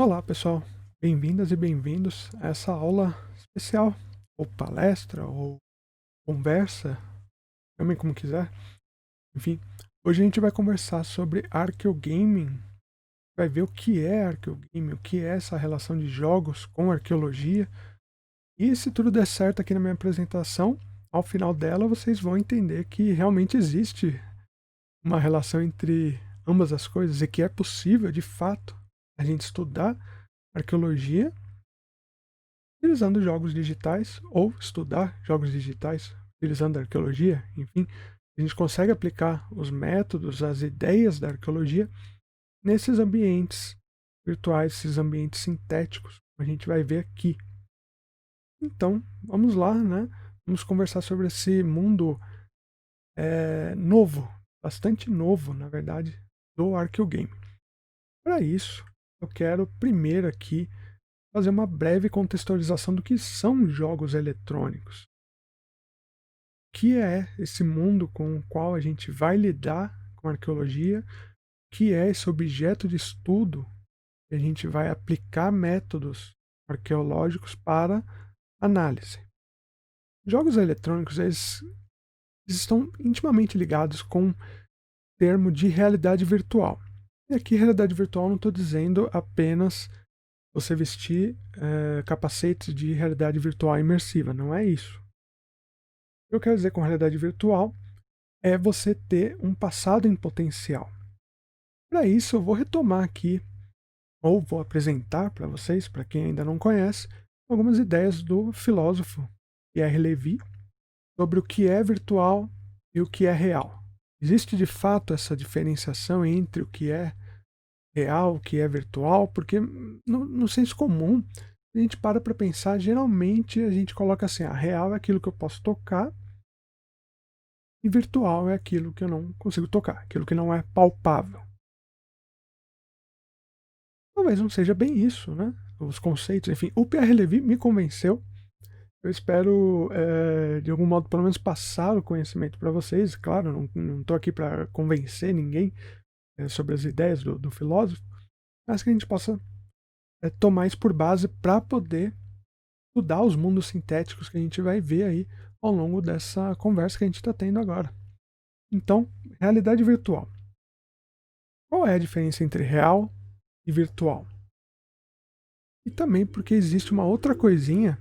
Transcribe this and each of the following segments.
Olá, pessoal. Bem-vindas e bem-vindos a essa aula especial, ou palestra, ou conversa, chamem como quiser. Enfim, hoje a gente vai conversar sobre arqueogaming, vai ver o que é arqueogaming, o que é essa relação de jogos com arqueologia. E se tudo der certo aqui na minha apresentação, ao final dela vocês vão entender que realmente existe uma relação entre ambas as coisas e que é possível, de fato, a gente estudar arqueologia utilizando jogos digitais ou estudar jogos digitais utilizando a arqueologia, enfim, a gente consegue aplicar os métodos, as ideias da arqueologia nesses ambientes virtuais, esses ambientes sintéticos, como a gente vai ver aqui. Então, vamos lá, né? Vamos conversar sobre esse mundo novo, bastante novo, na verdade, do arqueogame. Para isso, eu quero primeiro aqui fazer uma breve contextualização do que são jogos eletrônicos. O que é esse mundo com o qual a gente vai lidar com a arqueologia? O que é esse objeto de estudo que a gente vai aplicar métodos arqueológicos para análise? Jogos eletrônicos, eles estão intimamente ligados com o termo de realidade virtual. E aqui, realidade virtual, não estou dizendo apenas você vestir capacetes de realidade virtual imersiva, não é isso. O que eu quero dizer com realidade virtual é você ter um passado em potencial. Para isso, eu vou retomar aqui, ou vou apresentar para vocês, para quem ainda não conhece, algumas ideias do filósofo Pierre Levy sobre o que é virtual e o que é real. Existe de fato essa diferenciação entre o que é real, o que é virtual, porque no senso comum, a gente para pensar, geralmente a gente coloca assim, real é aquilo que eu posso tocar e virtual é aquilo que eu não consigo tocar, aquilo que não é palpável. Talvez não seja bem isso, né? Os conceitos, enfim. O Pierre Levy me convenceu. Eu espero, de algum modo, pelo menos passar o conhecimento para vocês. Claro, não estou aqui para convencer ninguém sobre as ideias do filósofo, mas que a gente possa tomar isso por base para poder estudar os mundos sintéticos que a gente vai ver aí ao longo dessa conversa que a gente está tendo agora. Então, realidade virtual. Qual é a diferença entre real e virtual? E também porque existe uma outra coisinha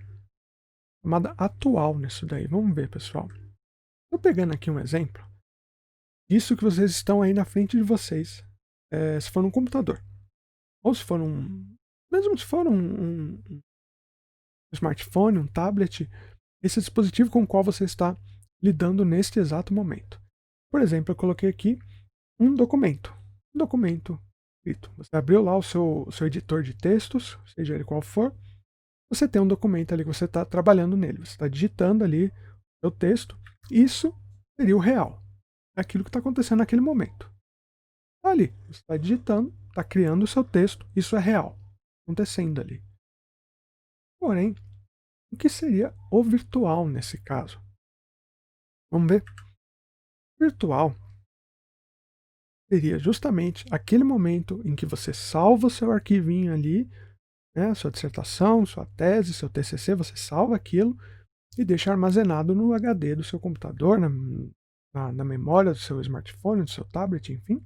chamada atual nisso daí. Vamos ver, pessoal. Estou pegando aqui um exemplo disso que vocês estão aí na frente de vocês. Se for um computador. Ou se for mesmo se for um smartphone, um tablet, esse dispositivo com o qual você está lidando neste exato momento. Por exemplo, eu coloquei aqui um documento. Um documento escrito. Você abriu lá o seu editor de textos, seja ele qual for. Você tem um documento ali que você está trabalhando nele, você está digitando ali o texto. Isso seria o real, aquilo que está acontecendo naquele momento. Tá ali, você está digitando, está criando o seu texto, isso é real, acontecendo ali. Porém, o que seria o virtual nesse caso? Vamos ver. Virtual seria justamente aquele momento em que você salva o seu arquivinho ali, né, sua dissertação, sua tese, seu TCC, você salva aquilo e deixa armazenado no HD do seu computador, na memória do seu smartphone, do seu tablet, enfim. O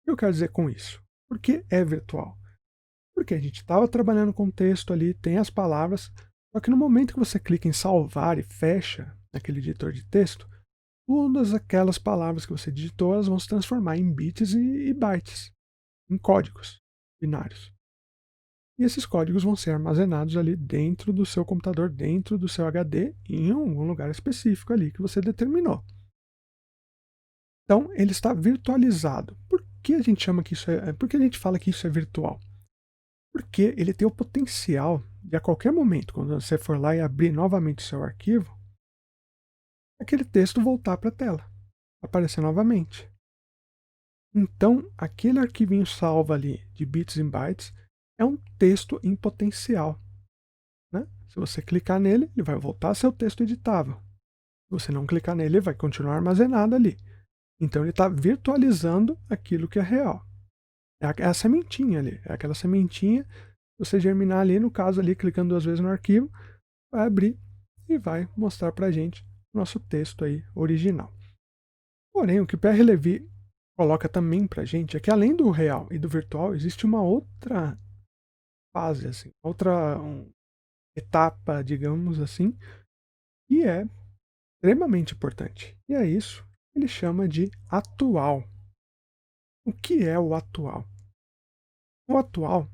que eu quero dizer com isso? Por que é virtual? Porque a gente estava trabalhando com texto ali, tem as palavras, só que no momento que você clica em salvar e fecha naquele editor de texto, todas aquelas palavras que você digitou, elas vão se transformar em bits e bytes, em códigos binários. E esses códigos vão ser armazenados ali dentro do seu computador, dentro do seu HD, em algum lugar específico ali que você determinou. Então, ele está virtualizado. Por que a gente chama que isso por que a gente fala que isso é virtual? Porque ele tem o potencial de, a qualquer momento, quando você for lá e abrir novamente o seu arquivo, aquele texto voltar para a tela, aparecer novamente. Então, aquele arquivinho salvo ali de bits e bytes é um texto em potencial. Né? Se você clicar nele, ele vai voltar a ser o texto editável. Se você não clicar nele, ele vai continuar armazenado ali. Então, ele está virtualizando aquilo que é real. É a sementinha ali, é aquela sementinha, você germinar ali, no caso ali, clicando 2 vezes no arquivo, vai abrir e vai mostrar pra gente o nosso texto aí original. Porém, o que o Pierre Levy coloca também pra gente é que além do real e do virtual, existe uma outra fase, assim, outra etapa, digamos assim, que é extremamente importante. E é isso que ele chama de atual. O que é o atual? O atual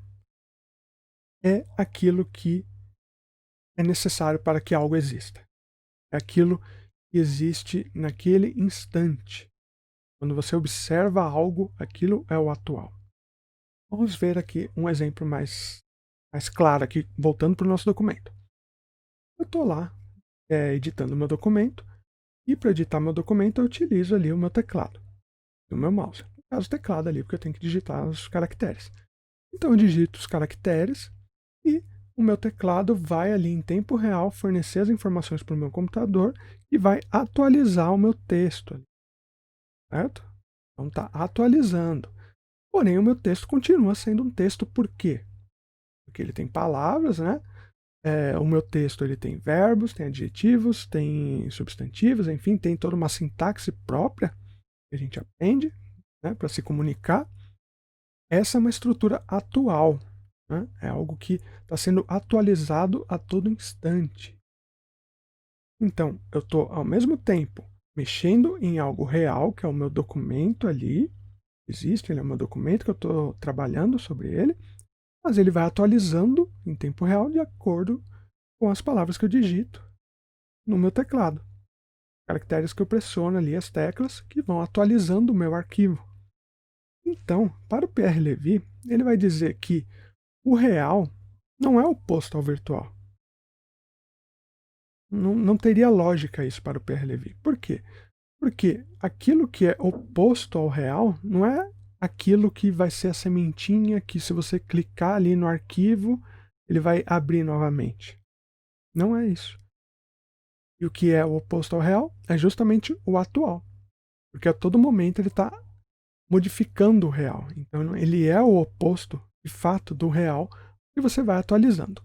é aquilo que é necessário para que algo exista. É aquilo que existe naquele instante. Quando você observa algo, aquilo é o atual. Vamos ver aqui um exemplo mais claro aqui, voltando para o nosso documento. Eu estou lá editando meu documento, e para editar meu documento eu utilizo ali o meu teclado e o meu mouse. No caso, o teclado ali, porque eu tenho que digitar os caracteres. Então eu digito os caracteres e o meu teclado vai ali em tempo real fornecer as informações para o meu computador e vai atualizar o meu texto, certo? Então está atualizando. Porém, o meu texto continua sendo um texto por quê? Porque ele tem palavras, né? O meu texto ele tem verbos, tem adjetivos, tem substantivos, enfim, tem toda uma sintaxe própria que a gente aprende, né, para se comunicar. Essa é uma estrutura atual, né? É algo que está sendo atualizado a todo instante. Então, eu estou, ao mesmo tempo, mexendo em algo real, que é o meu documento ali, existe, ele é o meu documento que eu estou trabalhando sobre ele, mas ele vai atualizando em tempo real de acordo com as palavras que eu digito no meu teclado. Caracteres que eu pressiono ali, as teclas, que vão atualizando o meu arquivo. Então, para o Pierre Levy, ele vai dizer que o real não é oposto ao virtual. Não teria lógica isso para o Pierre Levy. Por quê? Porque aquilo que é oposto ao real não é aquilo que vai ser a sementinha que, se você clicar ali no arquivo, ele vai abrir novamente. Não é isso. E o que é o oposto ao real é justamente o atual. Porque a todo momento ele está modificando o real. Então ele é o oposto, de fato, do real, e você vai atualizando.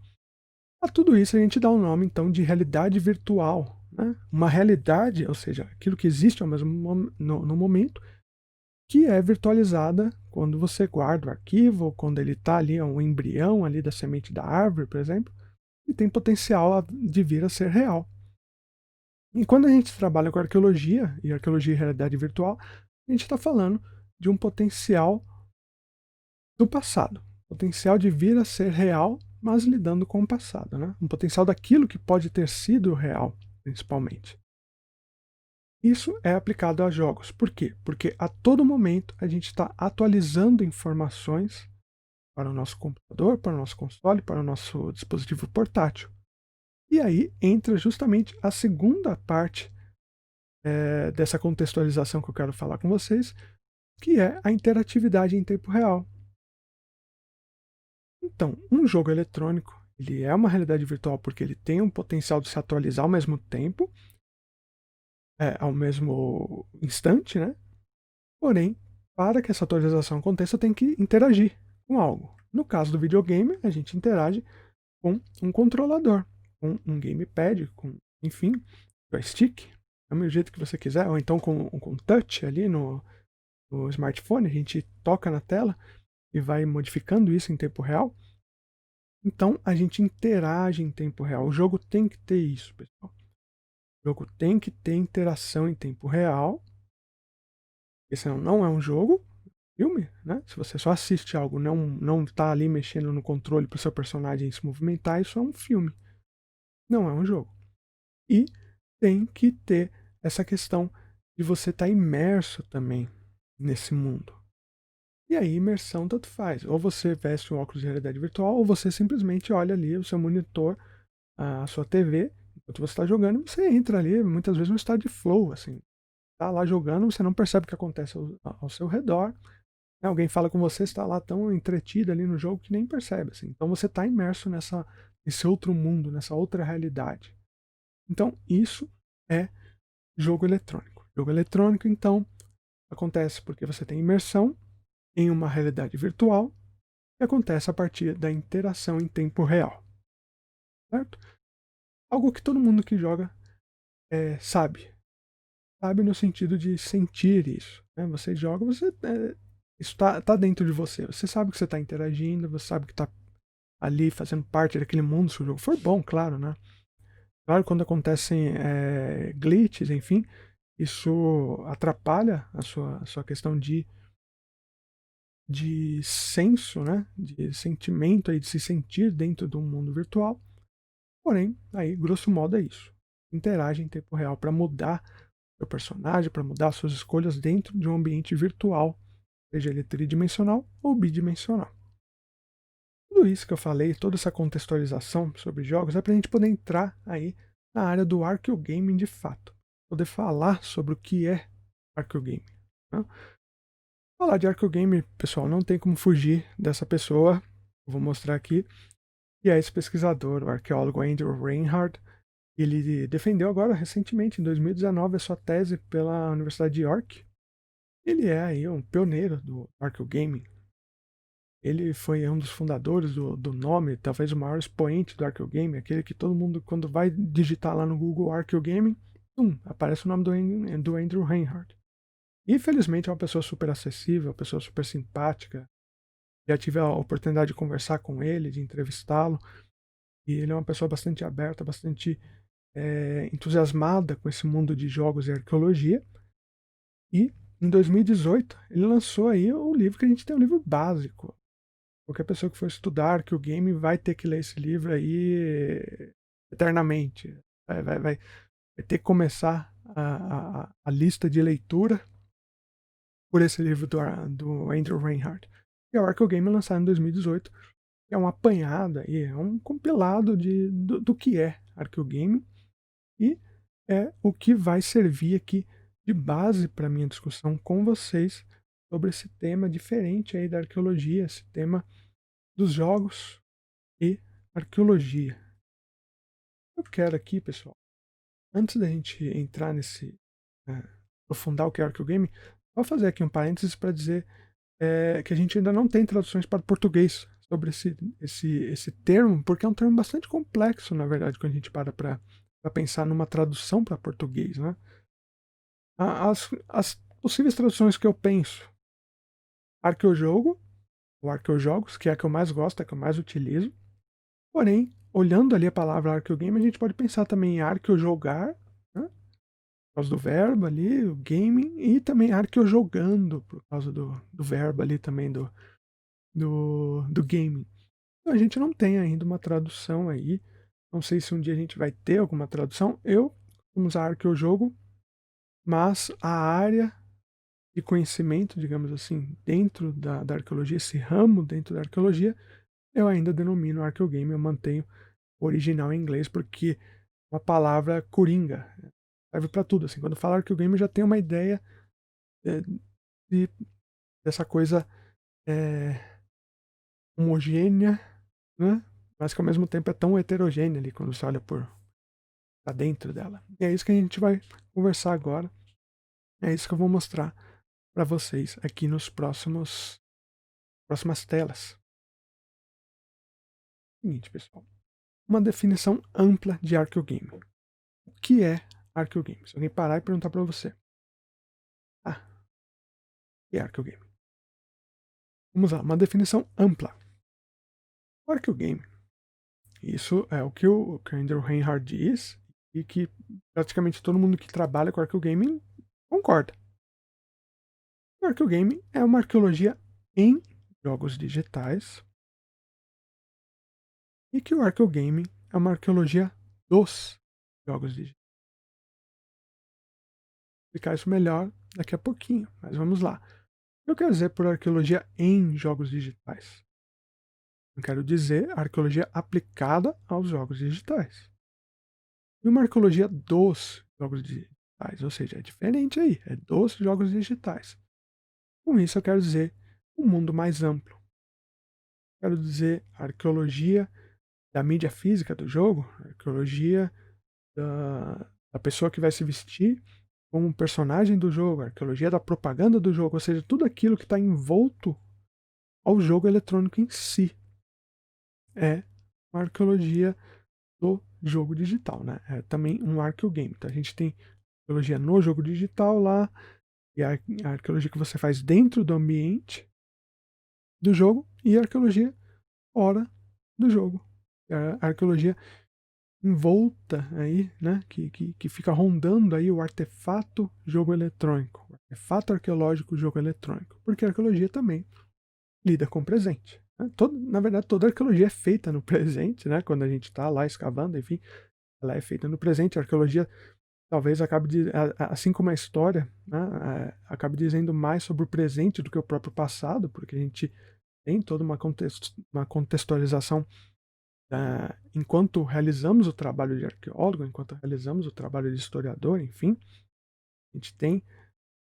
A tudo isso a gente dá o um nome, então, de realidade virtual. Né? Uma realidade, ou seja, aquilo que existe ao mesmo no momento, que é virtualizada quando você guarda o arquivo, ou quando ele está ali, um embrião ali da semente da árvore, por exemplo, e tem potencial de vir a ser real. E quando a gente trabalha com arqueologia, e arqueologia e realidade virtual, a gente está falando de um potencial do passado. Potencial de vir a ser real, mas lidando com o passado. Né? Um potencial daquilo que pode ter sido real, principalmente. Isso é aplicado a jogos. Por quê? Porque a todo momento a gente está atualizando informações para o nosso computador, para o nosso console, para o nosso dispositivo portátil. E aí entra justamente a segunda parte dessa contextualização que eu quero falar com vocês, que é a interatividade em tempo real. Então, um jogo eletrônico, ele é uma realidade virtual porque ele tem um potencial de se atualizar ao mesmo tempo, ao mesmo instante, né? Porém, para que essa atualização aconteça, tem que interagir com algo. No caso do videogame, a gente interage com um controlador, com um gamepad, com, enfim, joystick, chame o jeito que você quiser, ou então com touch ali no smartphone, a gente toca na tela e vai modificando isso em tempo real. Então a gente interage em tempo real. O jogo tem que ter isso, pessoal. O jogo tem que ter interação em tempo real. Porque senão não é um jogo, filme, né? Se você só assiste algo, não tá ali mexendo no controle para o seu personagem se movimentar, isso é um filme. Não é um jogo. E tem que ter essa questão de você estar imerso também nesse mundo. E aí, imersão tanto faz. Ou você veste um óculos de realidade virtual, ou você simplesmente olha ali o seu monitor, a sua TV, enquanto você está jogando, você entra ali, muitas vezes, no estado de flow, assim. Tá lá jogando, você não percebe o que acontece ao seu redor. Né? Alguém fala com você, está lá tão entretido ali no jogo que nem percebe, assim. Então você está imerso nesse outro mundo, nessa outra realidade. Então, isso é jogo eletrônico. Jogo eletrônico, então, acontece porque você tem imersão em uma realidade virtual que acontece a partir da interação em tempo real, certo? Algo que todo mundo que joga sabe. Sabe no sentido de sentir isso, né? Você joga, isso tá dentro de você. Você sabe que você está interagindo, você sabe que está ali fazendo parte daquele mundo, se o jogo for bom, claro, né? Claro, quando acontecem glitches, enfim, isso atrapalha a sua questão de senso, né? De sentimento aí, de se sentir dentro de um mundo virtual. Porém, aí, grosso modo, é isso. Interage em tempo real para mudar seu personagem, para mudar suas escolhas dentro de um ambiente virtual, seja ele tridimensional ou bidimensional. Tudo isso que eu falei, toda essa contextualização sobre jogos, é para a gente poder entrar aí na área do archeogaming de fato. Poder falar sobre o que é archeogaming. Né? Falar de archeogaming, pessoal, não tem como fugir dessa pessoa. Eu vou mostrar aqui. E é esse pesquisador, o arqueólogo Andrew Reinhardt. Ele defendeu agora, recentemente, em 2019, a sua tese pela Universidade de York. Ele é aí um pioneiro do archeogaming. Ele foi um dos fundadores do nome, talvez o maior expoente do archeogaming, aquele que todo mundo, quando vai digitar lá no Google archeogaming, aparece o nome do Andrew Reinhardt. Infelizmente é uma pessoa super acessível, uma pessoa super simpática. Já tive a oportunidade de conversar com ele, de entrevistá-lo. E ele é uma pessoa bastante aberta, bastante entusiasmada com esse mundo de jogos e arqueologia. E em 2018 ele lançou aí o livro que a gente tem, um livro básico. Qualquer pessoa que for estudar arqueogame vai ter que ler esse livro aí eternamente. Vai ter que começar a lista de leitura por esse livro do Andrew Reinhardt. E é o Archeogame lançado em 2018. É um apanhado aí, é um compilado do que é Archeogame. E é o que vai servir aqui de base para a minha discussão com vocês sobre esse tema diferente aí da arqueologia, esse tema dos jogos e arqueologia. Eu quero aqui, pessoal, antes da gente entrar nesse aprofundar o que é arqueogame, vou fazer aqui um parênteses para dizer que a gente ainda não tem traduções para português sobre esse termo, porque é um termo bastante complexo, na verdade, quando a gente para pensar numa tradução para português, né? As possíveis traduções que eu penso: arqueojogo, ou arqueojogos, que é a que eu mais gosto, é a que eu mais utilizo. Porém, olhando ali a palavra arqueogame, a gente pode pensar também em arqueojogar, né? Por causa do verbo ali, o gaming, e também arqueojogando, por causa do verbo ali também do gaming. Então, a gente não tem ainda uma tradução aí. Não sei se um dia a gente vai ter alguma tradução. Eu costumo usar arqueojogo, mas a área de conhecimento, digamos assim, dentro da arqueologia, esse ramo dentro da arqueologia, eu ainda denomino arqueogame, eu mantenho o original em inglês, porque uma palavra coringa serve para tudo. Assim, quando falo arqueogame, eu já tenho uma ideia dessa coisa homogênea, né? Mas que ao mesmo tempo é tão heterogênea ali quando você olha para dentro dela. E é isso que a gente vai conversar agora. É isso que eu vou mostrar para vocês aqui nos próximas telas. Seguinte, pessoal. Uma definição ampla de arqueogame. O que é arqueogame? Se alguém parar e perguntar para você. O que é arqueogame? Vamos lá, uma definição ampla. O arqueogame, isso é o que o Andrew Reinhardt diz e que praticamente todo mundo que trabalha com arqueogame concorda. O arqueogame é uma arqueologia em jogos digitais e que o arqueogame é uma arqueologia dos jogos digitais. Vou explicar isso melhor daqui a pouquinho, mas vamos lá. O que eu quero dizer por arqueologia em jogos digitais? Eu quero dizer arqueologia aplicada aos jogos digitais. E uma arqueologia dos jogos digitais, ou seja, é diferente aí, é dos jogos digitais. Com isso eu quero dizer um mundo mais amplo. Quero dizer arqueologia da mídia física do jogo, arqueologia da pessoa que vai se vestir como um personagem do jogo, arqueologia da propaganda do jogo, ou seja, tudo aquilo que está envolto ao jogo eletrônico em si. É uma arqueologia do jogo digital, né? É também um arqueogame. Então a gente tem arqueologia no jogo digital lá, e a arqueologia que você faz dentro do ambiente do jogo, e a arqueologia fora do jogo. A arqueologia envolta aí, né? Que fica rondando aí o artefato jogo eletrônico. O artefato arqueológico jogo eletrônico. Porque a arqueologia também lida com o presente. Né? Na verdade, toda arqueologia é feita no presente, né? Quando a gente está lá escavando, enfim, ela é feita no presente. A arqueologia talvez acabe, assim como a história, né? Acabe dizendo mais sobre o presente do que o próprio passado, porque a gente tem toda uma contextualização enquanto realizamos o trabalho de arqueólogo, enquanto realizamos o trabalho de historiador, enfim, a gente tem,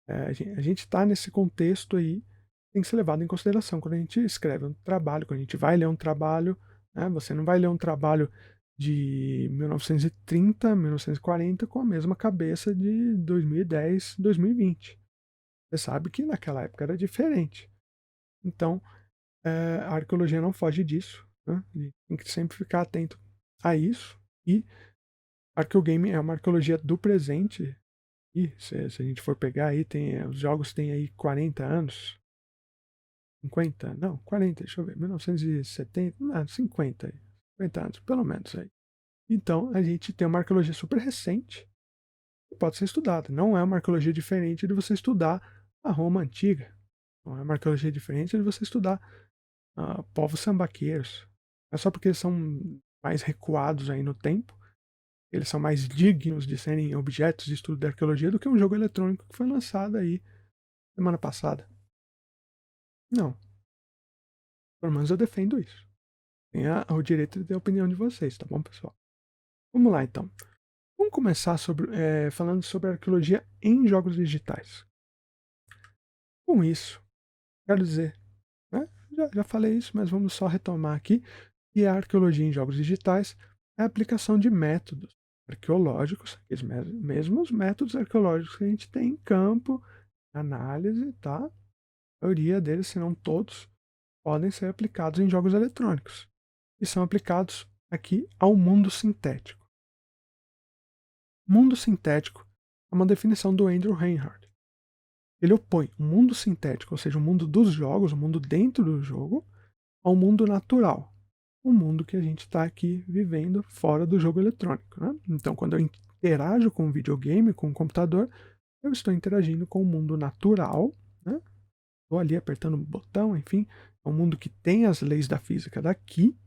a gente está nesse contexto aí, tem que ser levado em consideração quando a gente escreve um trabalho, quando a gente vai ler um trabalho, né, você não vai ler um trabalho de 1930, 1940 com a mesma cabeça de 2010, 2020. Você sabe que naquela época era diferente. Então, a arqueologia não foge disso, né? E tem que sempre ficar atento a isso. E arqueogame é uma arqueologia do presente. E se a gente for pegar aí, os jogos têm aí 40 anos. 50? Não, 40, deixa eu ver. 1970, não, 50, 50 anos, pelo menos aí. Então, a gente tem uma arqueologia super recente que pode ser estudada. Não é uma arqueologia diferente de você estudar a Roma antiga. Não é uma arqueologia diferente de você estudar povos sambaqueiros. Não é só porque eles são mais recuados aí no tempo, eles são mais dignos de serem objetos de estudo da arqueologia do que um jogo eletrônico que foi lançado aí semana passada. Não. Pelo menos eu defendo isso. Tem o direito de ter a opinião de vocês, tá bom, pessoal? Vamos lá, então. Vamos começar falando sobre arqueologia em jogos digitais. Com isso, quero dizer, né? Já falei isso, mas vamos só retomar aqui. E a arqueologia em jogos digitais é a aplicação de métodos arqueológicos, os mesmos métodos arqueológicos que a gente tem em campo, análise, tá? A maioria deles, se não todos, podem ser aplicados em jogos eletrônicos. E são aplicados aqui ao mundo sintético. Mundo sintético é uma definição do Andrew Reinhardt. Ele opõe o mundo sintético, ou seja, o mundo dos jogos, o mundo dentro do jogo, ao mundo natural, o mundo que a gente está aqui vivendo fora do jogo eletrônico. Né? Então, quando eu interajo com um videogame, com um computador, eu estou interagindo com o mundo natural, né? Estou ali apertando um botão, enfim, é um mundo que tem as leis da física daqui,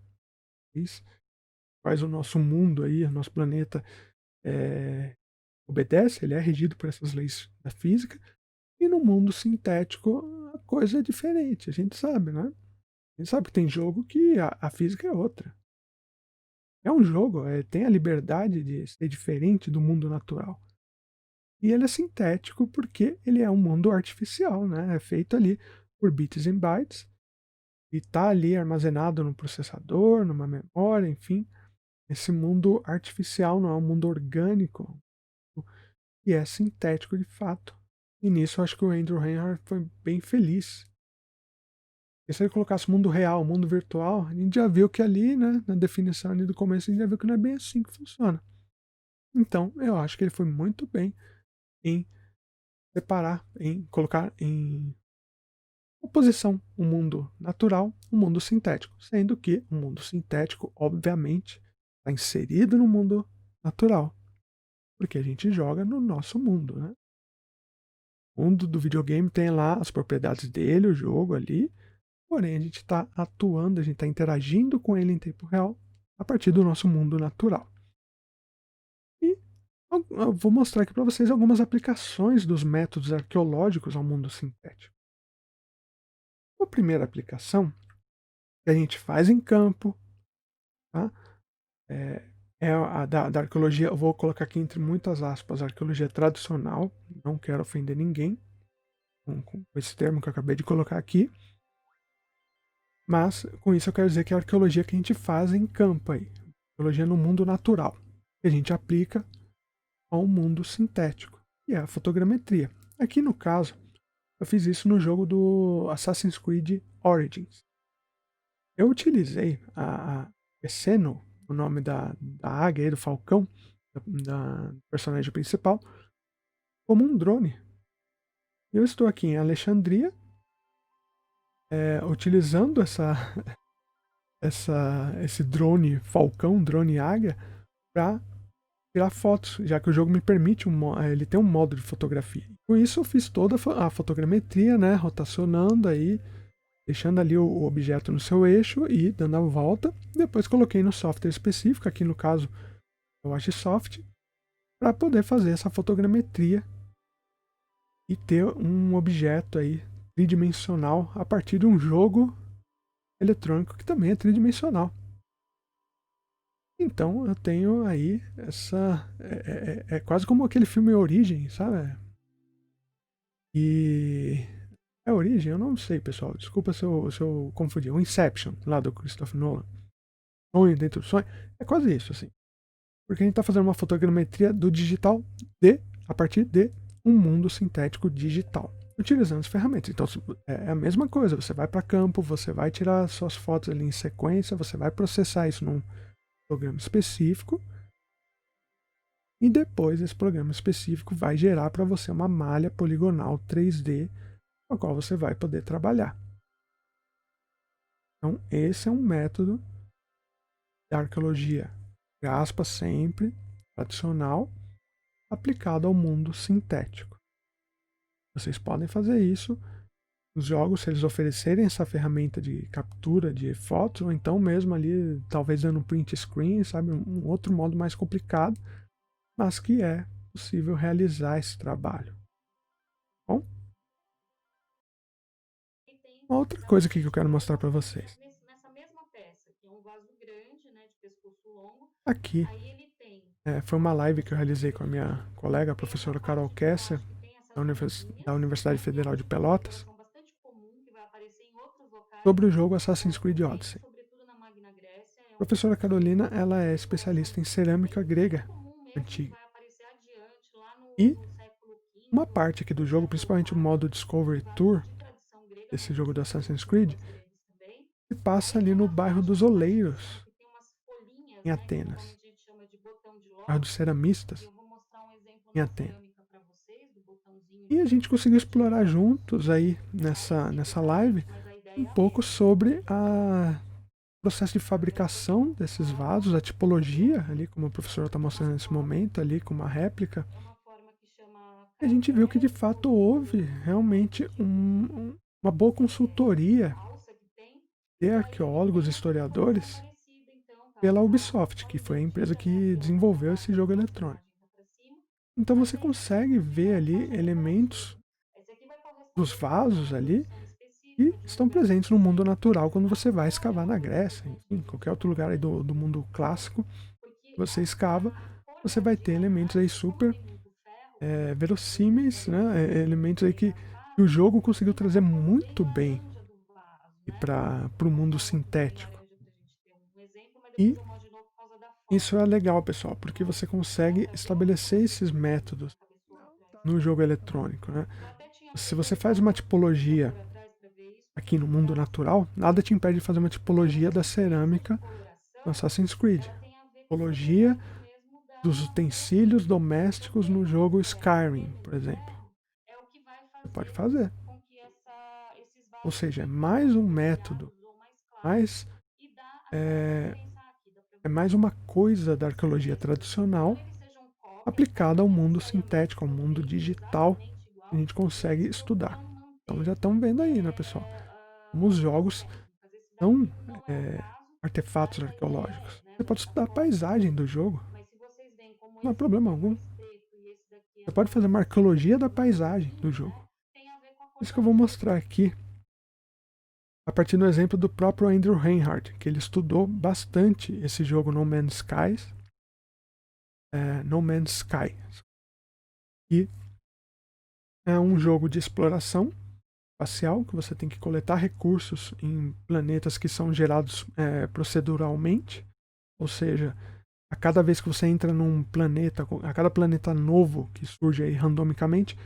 quais o nosso mundo aí, o nosso planeta obedece, ele é regido por essas leis da física, e no mundo sintético a coisa é diferente, a gente sabe, né? A gente sabe que tem jogo que a física é outra. É um jogo, tem a liberdade de ser diferente do mundo natural. E ele é sintético porque ele é um mundo artificial, né? É feito ali por bits e bytes e está ali armazenado no processador, numa memória, enfim. Esse mundo artificial não é um mundo orgânico e é sintético de fato. E nisso eu acho que o Andrew Reinhardt foi bem feliz. E se ele colocasse o mundo real, o mundo virtual, a gente já viu que ali, né, na definição ali do começo, a gente já viu que não é bem assim que funciona. Então, eu acho que ele foi muito bem em separar, em colocar em oposição o mundo natural o mundo sintético, sendo que o mundo sintético, obviamente, está inserido no mundo natural, porque a gente joga no nosso mundo, né? O mundo do videogame tem lá as propriedades dele, o jogo ali, porém a gente está atuando, a gente está interagindo com ele em tempo real a partir do nosso mundo natural. E eu vou mostrar aqui para vocês algumas aplicações dos métodos arqueológicos ao mundo sintético. A primeira aplicação que a gente faz em campo, tá? É a da arqueologia, eu vou colocar aqui entre muitas aspas, arqueologia tradicional, não quero ofender ninguém com esse termo que eu acabei de colocar aqui, mas com isso eu quero dizer que é a arqueologia que a gente faz em campo aí, arqueologia no mundo natural, que a gente aplica ao mundo sintético, que é a fotogrametria. Aqui no caso, eu fiz isso no jogo do Assassin's Creed Origins. eu utilizei a Esseno, o nome da águia aí, do falcão, da personagem principal, como um drone. Eu estou aqui em Alexandria, utilizando esse drone falcão, drone águia, para tirar fotos, já que o jogo me permite, ele tem um modo de fotografia. Com isso eu fiz toda a fotogrametria, né, rotacionando aí, deixando ali o objeto no seu eixo e dando a volta. Depois coloquei no software específico, aqui no caso o Agisoft, para poder fazer essa fotogrametria e ter um objeto aí tridimensional a partir de um jogo eletrônico que também é tridimensional. Então eu tenho aí essa. É quase como aquele filme Origem, sabe? E. É Origem? Eu não sei, pessoal. Desculpa se eu confundi. O Inception, lá do Christopher Nolan. Sonho dentro do sonho. É quase isso, assim. Porque a gente está fazendo uma fotogrametria do digital a partir de um mundo sintético digital, utilizando as ferramentas. Então é a mesma coisa. Você vai para campo, você vai tirar suas fotos ali em sequência, você vai processar isso num programa específico. E depois esse programa específico vai gerar para você uma malha poligonal 3D com a qual você vai poder trabalhar. Então esse é um método de arqueologia, aspas sempre, tradicional, aplicado ao mundo sintético. Vocês podem fazer isso. Os jogos, se eles oferecerem essa ferramenta de captura de fotos, ou então mesmo ali, talvez dando um print screen, sabe? Um outro modo mais complicado, mas que é possível realizar esse trabalho. Bom, uma outra coisa aqui que eu quero mostrar para vocês. Nessa mesma peça, que é um vaso grande, né, de pescoço longo, Aqui aí ele tem foi uma live que eu realizei com a esse, minha colega, a essa professora Carol parte de Kessler, baixo que tem da, essas da bolinhas, Universidade que é Federal de uma Pelotas, configuração bastante comum, que vai aparecer em outros locais, sobre o jogo Assassin's Creed também, Odyssey. sobretudo na Magna Grécia, A professora Carolina, ela é especialista em cerâmica bem grega comum mesmo, que antiga. vai aparecer adiante, lá E no século uma V parte aqui do ou jogo, século principalmente o modo IV, Discovery vasos Tour, de tradição grega, desse mas jogo do de Assassin's Creed, culturas gregas também. se passa Aí ali tem no uma bairro faixa dos aqui embaixo de cima Oleiros, que tem umas folhinhas, em né, que Atenas. normalmente a gente chama de botão de Bairro dos lótus. E ceramistas, eu vou mostrar um exemplo em na Atenas. cerâmica para vocês, do botãozinho E a gente conseguiu de explorar lótus. juntos aí É parecido, nessa tá, live gente? Mas a ideia um é a pouco mesma. sobre o processo de Então aqui eu tenho fabricação uma desses forma, vasos, a né, tipologia, ali como o professor está mostrando uma nesse forma, momento, ali com uma réplica. é uma forma que chama E a gente viu que de crater, fato ou houve realmente normalmente uma boa consultoria alça que tem. de E aí ele arqueólogos e tem essa decoração historiadores parecida, então, tá? pela A Ubisoft, que forma foi a empresa invertida, né, que que é a desenvolveu esse parte que jogo o nosso eletrônico. personagem tá para cima. Então Mas você aí tem consegue inclusive ver a ali faixa elementos decorativa. Esse aqui vai dos corresponder então a uma vasos ali produção que específica de um estão lugar presentes no mundo específico. natural quando você vai Qual é escavar o na grande Grécia, enfim, ponto qualquer outro lugar aí do mundo clássico que porque você escava, a você vai ter forjadinha elementos aí atrás, como super tem muito ferro, por exemplo, que esse aqui é verossímeis, né? Elementos aí bem que da o face, jogo conseguiu fica trazer essa cor bem muito bem laranja do vaso, né? para o Vou mundo botar um outro bem sintético. laranja pra gente ter um exemplo, mas E depois eu mostro de novo por causa da isso é forma. legal, pessoal, porque Então, você consegue essa bem estabelecer esses aqui na métodos cabeçona atrás no dele. jogo eletrônico, né? Eu até tinha Se feito você ali faz uma uma tipologia cor atrás para ver isso, mas aqui não no deu mundo pra natural, nada te impede de fazer uma aí tipologia essa da diferença de cerâmica no coloração, Assassin's Creed. ela tem a ver com esse Tipologia aspecto mesmo dos da utensílios cerâmica. Então, domésticos ter no muito jogo ferro, Skyrim, menos por exemplo. ferro, é o que vai Você pode fazer fazer. com que esses Ou vasos seja, é fiquem mais mais um método, brilhados ou mais claros mais, e dá até a é, diferença aqui, dá para é ver mais uma coisa da essa arqueologia diferença. tradicional Embora eles sejam cópias, tá? aplicada ao Não mundo necessariamente sintético, ao são mundo feitos digital, exatamente que a igual, gente consegue eles estudar. procuram Então manter já estão vendo aí, né, pessoal? Como os algumas jogos técnicas. Esse são daqui não é o caso, artefatos mas a ideia arqueológicos. né? Você Não pode está estudar a próximo, paisagem do jogo, mas se vocês veem como não há esse aqui problema é algum. mais preto e esse daqui é Você pode fazer uma mais arqueologia da paisagem do clarinho, jogo. né? Tem a ver com a cor Isso que da eu vou letra. mostrar aqui a partir do exemplo do próprio Andrew Reinhardt, que ele estudou bastante esse jogo No Man's Skies, No Man's Sky. E é um jogo de exploração espacial, que você tem que coletar recursos em planetas que são gerados proceduralmente, ou seja, a cada vez que você entra num planeta, a cada planeta novo que surge aí randomicamente,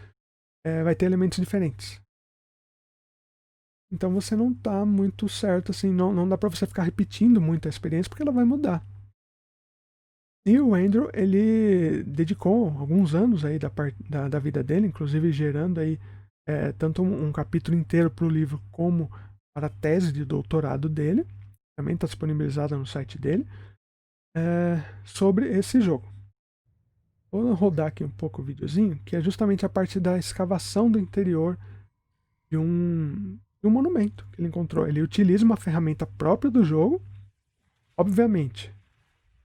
vai ter elementos diferentes. Então você não tá muito certo, assim, não dá pra você ficar repetindo muito a experiência, porque ela vai mudar. E o Andrew, ele dedicou alguns anos aí da vida dele, inclusive gerando aí tanto um capítulo inteiro para o livro como para a tese de doutorado dele, também está disponibilizada no site dele, sobre esse jogo. Vou rodar aqui um pouco o videozinho, que é justamente a parte da escavação do interior de um monumento que ele encontrou. Ele utiliza uma ferramenta própria do jogo, obviamente.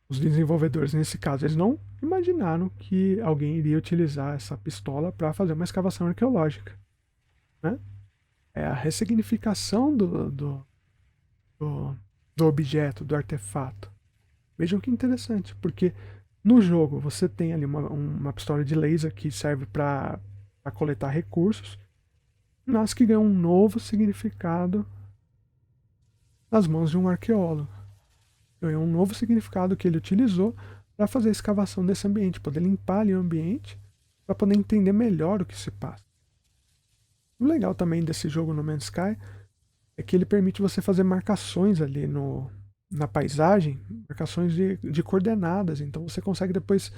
Os desenvolvedores, nesse caso, eles não imaginaram que alguém iria utilizar essa pistola para fazer uma escavação arqueológica. Né? É a ressignificação do, do objeto, do artefato. Vejam que interessante, porque no jogo você tem ali uma pistola de laser que serve para coletar recursos, mas que ganha um novo significado nas mãos de um arqueólogo. Ganhou um novo significado que ele utilizou para fazer a escavação desse ambiente, poder limpar ali o ambiente, para poder entender melhor o que se passa. O legal também desse jogo No Man's Sky é que ele permite você fazer marcações ali na paisagem, marcações de coordenadas. Então você consegue depois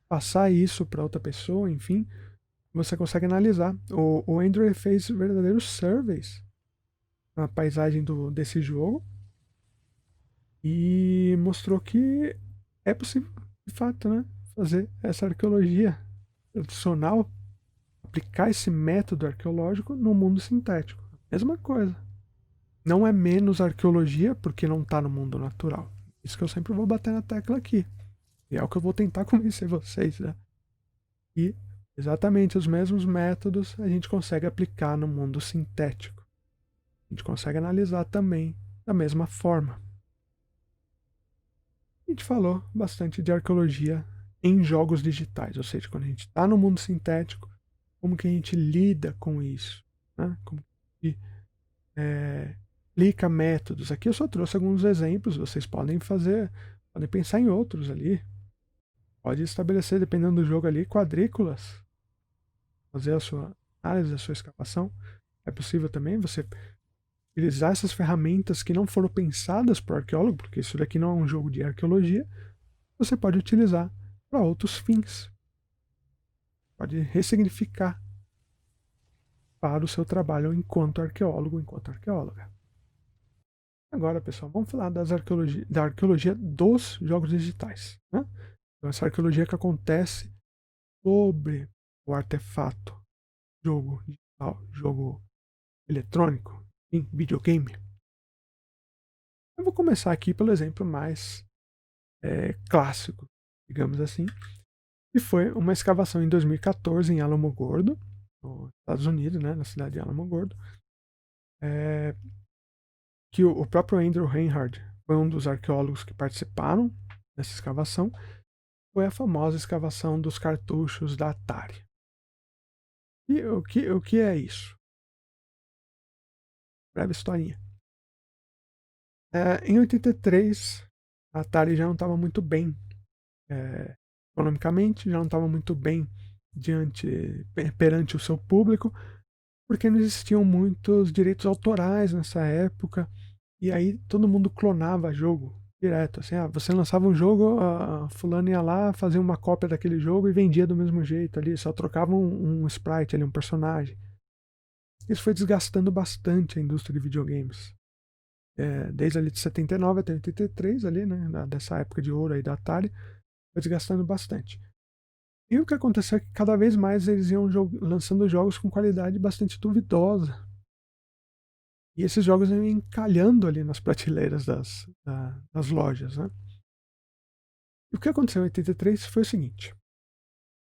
passar isso para outra pessoa, enfim, você consegue analisar. O Andrew fez verdadeiros surveys na paisagem desse jogo e mostrou que é possível, de fato, né, fazer essa arqueologia tradicional, aplicar esse método arqueológico no mundo sintético. Mesma coisa. Não é menos arqueologia porque não está no mundo natural. Isso que eu sempre vou bater na tecla aqui. E é o que eu vou tentar convencer vocês, né? E exatamente os mesmos métodos a gente consegue aplicar no mundo sintético. A gente consegue analisar também da mesma forma. A gente falou bastante de arqueologia em jogos digitais, ou seja, quando a gente está no mundo sintético, como que a gente lida com isso, né? Como que aplica métodos. Aqui eu só trouxe alguns exemplos, vocês podem fazer, podem pensar em outros ali. Pode estabelecer, dependendo do jogo ali, quadrículas, fazer a sua análise, a sua escavação. É possível também você utilizar essas ferramentas que não foram pensadas para o arqueólogo, porque isso daqui não é um jogo de arqueologia, você pode utilizar para outros fins. Pode ressignificar para o seu trabalho enquanto arqueólogo, enquanto arqueóloga. Agora, pessoal, vamos falar da arqueologia dos jogos digitais. Né? Então, essa arqueologia que acontece sobre o artefato, jogo digital, jogo eletrônico, em videogame. Eu vou começar aqui pelo exemplo mais clássico, digamos assim, que foi uma escavação em 2014 em Alamogordo, nos Estados Unidos, né, na cidade de Alamogordo, que o próprio Andrew Reinhardt foi um dos arqueólogos que participaram dessa escavação. Foi a famosa escavação dos cartuchos da Atari. E o que é isso? Breve historinha. Em 83, a Atari já não estava muito bem economicamente, já não estava muito bem perante o seu público, porque não existiam muitos direitos autorais nessa época, e aí todo mundo clonava jogo direto. Assim, você lançava um jogo, a fulano ia lá, fazia uma cópia daquele jogo e vendia do mesmo jeito ali, só trocava um sprite ali, um personagem. Isso foi desgastando bastante a indústria de videogames. Desde ali de 79 até 83, ali, né, dessa época de ouro aí da Atari, foi desgastando bastante. E o que aconteceu é que cada vez mais eles iam lançando jogos com qualidade bastante duvidosa. E esses jogos iam encalhando ali nas prateleiras das lojas. Né? E o que aconteceu em 83 foi o seguinte.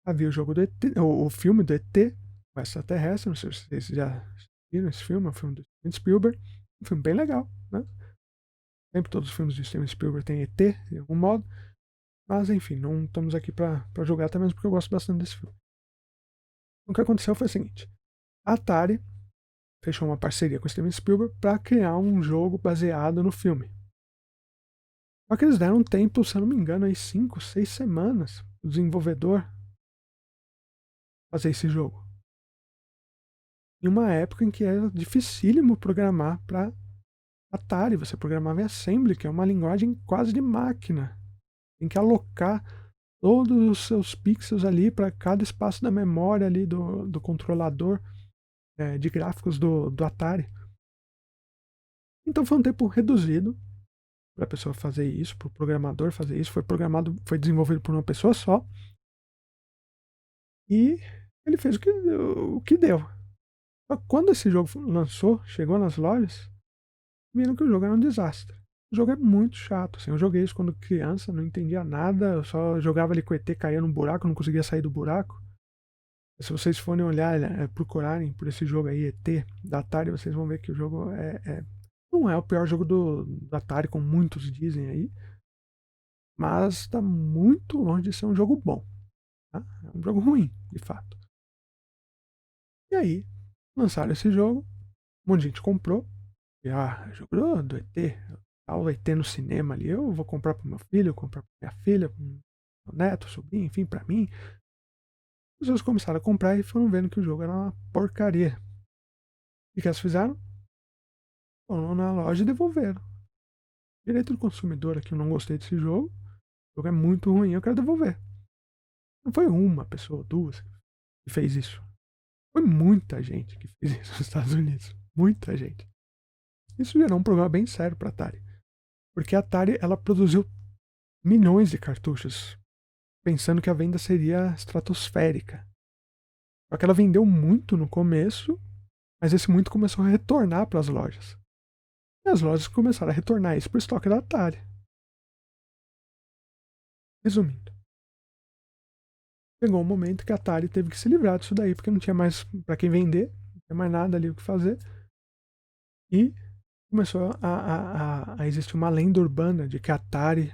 Havia o jogo do ET, o filme do ET, o extraterrestre, não sei se vocês já viram esse filme, é um filme do Steven Spielberg. Um filme bem legal, né? Sempre todos os filmes de Steven Spielberg têm ET, de algum modo. Mas enfim, não estamos aqui para julgar, até mesmo porque eu gosto bastante desse filme. O que aconteceu foi o seguinte: a Atari fechou uma parceria com o Steven Spielberg para criar um jogo baseado no filme. Só que eles deram um tempo, se eu não me engano, aí 5, 6 semanas o desenvolvedor fazer esse jogo. em uma época em que era dificílimo programar para Atari. Você programava em Assembly, que é uma linguagem quase de máquina. Tem que alocar todos os seus pixels ali para cada espaço da memória ali do controlador de gráficos do Atari. Então foi um tempo reduzido para a pessoa fazer isso, para o programador fazer isso. Foi desenvolvido por uma pessoa só. E ele fez o que deu. Quando esse jogo lançou, chegou nas lojas, viram que o jogo era um desastre. O jogo é muito chato. Assim, eu joguei isso quando criança, não entendia nada. Eu só jogava ali com o ET, caía num buraco, não conseguia sair do buraco. Se vocês forem olhar, procurarem por esse jogo aí, ET, da Atari, vocês vão ver que o jogo não é o pior jogo do Atari, como muitos dizem aí. Mas está muito longe de ser um jogo bom. Tá? É um jogo ruim, de fato. E aí, lançaram esse jogo, um monte de gente comprou. E, jogo do ET, o ET no cinema ali, eu vou comprar pro meu filho, comprar pra minha filha, pro meu neto, sobrinho, enfim, pra mim. As pessoas começaram a comprar e foram vendo que o jogo era uma porcaria. E o que elas fizeram? Foram na loja e devolveram. Direito do consumidor aqui, eu não gostei desse jogo. O jogo é muito ruim, eu quero devolver. Não foi uma pessoa, duas que fez isso. Foi muita gente que fez isso nos Estados Unidos. Muita gente. Isso gerou um problema bem sério para a Atari. Porque a Atari ela produziu milhões de cartuchos, pensando que a venda seria estratosférica. Só que ela vendeu muito no começo, mas esse muito começou a retornar para as lojas. E as lojas começaram a retornar isso para o estoque da Atari. Resumindo, chegou um momento que a Atari teve que se livrar disso daí, porque não tinha mais para quem vender, não tinha mais nada ali o que fazer. E começou a existir uma lenda urbana de que a Atari,